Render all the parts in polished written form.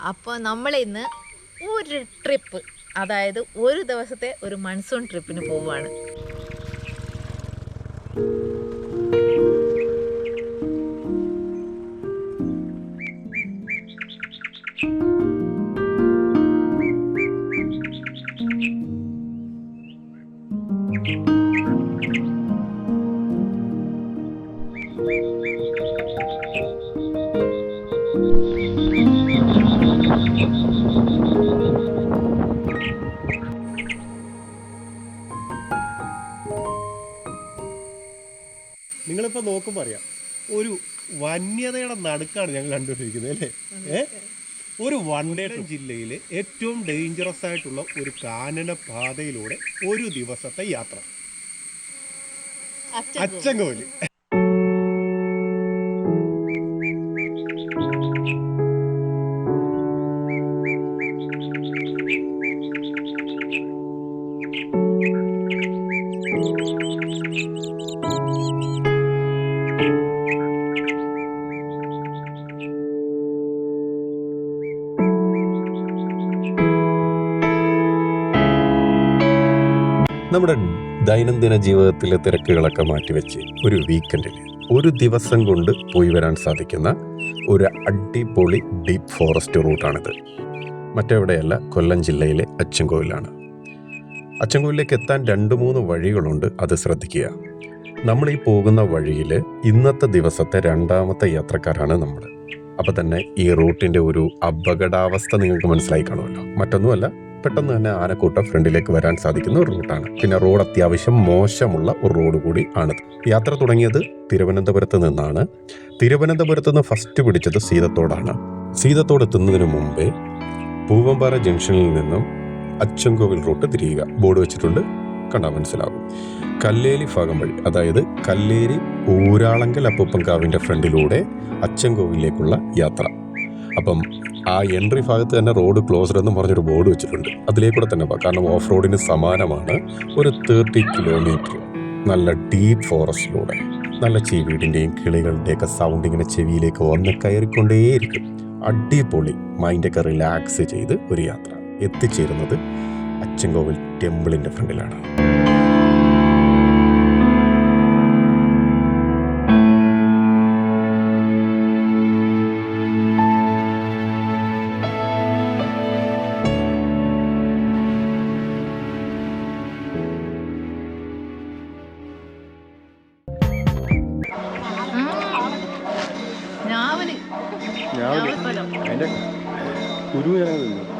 അപ്പോൾ നമ്മളിന്ന് ഒരു ട്രിപ്പ്, അതായത് ഒരു ദിവസത്തെ ഒരു മൺസൂൺ ട്രിപ്പിന് പോവുകയാണ്. നിങ്ങളിപ്പോൾ നോക്കുമ്പോൾ അറിയാം, ഒരു വന്യതയുടെ നടുക്കാണ് ഞങ്ങൾ കണ്ടുകൊണ്ടിരിക്കുന്നത് അല്ലേ. ഒരു വണ്ടേടം ജില്ലയിൽ ഏറ്റവും ഡേഞ്ചറസ് ആയിട്ടുള്ള ഒരു കാനന പാതയിലൂടെ ഒരു ദിവസത്തെ യാത്ര. അച്ചൻകോവിൽ. നമ്മുടെ ദൈനംദിന ജീവിതത്തിലെ തിരക്കുകളൊക്കെ മാറ്റിവെച്ച് ഒരു വീക്കെൻഡിൽ ഒരു ദിവസം കൊണ്ട് പോയി വരാൻ സാധിക്കുന്ന ഒരു അടിപൊളി ഡീപ്പ് ഫോറസ്റ്റ് റൂട്ടാണിത്. മറ്റെവിടെയല്ല, കൊല്ലം ജില്ലയിലെ അച്ചൻകോവിലാണ്. അച്ചൻകോവിലേക്ക് എത്താൻ 2-3 വഴികളുണ്ട്, അത് ശ്രദ്ധിക്കുക. നമ്മൾ ഈ പോകുന്ന വഴിയിൽ ഇന്നത്തെ ദിവസത്തെ 2ാമത്തെ യാത്രക്കാരാണ് നമ്മൾ. അപ്പം തന്നെ ഈ റൂട്ടിൻ്റെ ഒരു അപകടാവസ്ഥ നിങ്ങൾക്ക് മനസ്സിലായി കാണുമല്ലോ. മറ്റൊന്നുമല്ല, പെട്ടെന്ന് തന്നെ ആനക്കൂട്ടം ഫ്രണ്ടിലേക്ക് വരാൻ സാധിക്കുന്ന ഒരു റൂട്ടാണ്. പിന്നെ റോഡ് അത്യാവശ്യം മോശമുള്ള ഒരു റോഡ് കൂടി ആണിത്. യാത്ര തുടങ്ങിയത് തിരുവനന്തപുരത്ത് നിന്നാണ്. തിരുവനന്തപുരത്ത് നിന്ന് ഫസ്റ്റ് പിടിച്ചത് സീതത്തോടാണ്. സീതത്തോട് എത്തുന്നതിന് മുമ്പേ പൂവമ്പാറ ജംഗ്ഷനിൽ നിന്നും അച്ചൻകോവിൽ റൂട്ട് തിരിയുക. ബോർഡ് വെച്ചിട്ടുണ്ട്, കണ്ടാൽ മനസ്സിലാവും. കല്ലേലി ഭാഗം വഴി, അതായത് കല്ലേരി ഊരാളങ്കൽ അപ്പൂപ്പൻകാവിൻ്റെ ഫ്രണ്ടിലൂടെ അച്ചൻകോവിലേക്കുള്ള യാത്ര. അപ്പം ആ എൻട്രി ഭാഗത്ത് തന്നെ റോഡ് ക്ലോസ്ഡ് എന്ന് പറഞ്ഞൊരു ബോർഡ് വെച്ചിട്ടുണ്ട്. അതിലേക്കൂടെ തന്നെ പോകാം, കാരണം ഓഫ് റോഡിന് സമാനമാണ്. ഒരു 30 കിലോമീറ്റർ നല്ല ഡീപ്പ് ഫോറസ്റ്റിലൂടെ നല്ല ചീവീടിൻ്റെയും കിളികളുടെയൊക്കെ സൗണ്ട് ഇങ്ങനെ ചെവിയിലേക്ക് വന്ന് കയറിക്കൊണ്ടേയിരിക്കും. അടിപൊളി, മൈൻഡൊക്കെ റിലാക്സ് ചെയ്ത് ഒരു യാത്ര. എത്തിച്ചേരുന്നത് അച്ചൻകോവിൽ ടെമ്പിളിൻ്റെ ഫ്രണ്ടിലാണ്.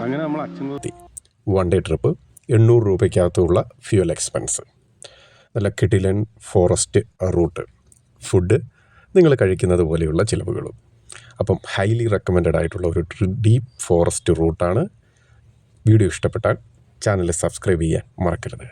അങ്ങനെ നമ്മൾ അച്ചൻകോവിൽ 1 ഡേ ട്രിപ്പ്, 800 രൂപയ്ക്കകത്തുള്ള ഫ്യൂൽ എക്സ്പെൻസ്, നല്ല കിടിലൻ ഫോറസ്റ്റ് റൂട്ട്, ഫുഡ് നിങ്ങൾ കഴിക്കുന്നത് പോലെയുള്ള ചിലവുകളും. അപ്പം ഹൈലി റെക്കമെൻഡഡ് ആയിട്ടുള്ള ഒരു ഡീപ്പ് ഫോറസ്റ്റ് റൂട്ടാണ്. വീഡിയോ ഇഷ്ടപ്പെട്ടാൽ ചാനൽ സബ്സ്ക്രൈബ് ചെയ്യാൻ മറക്കരുത്.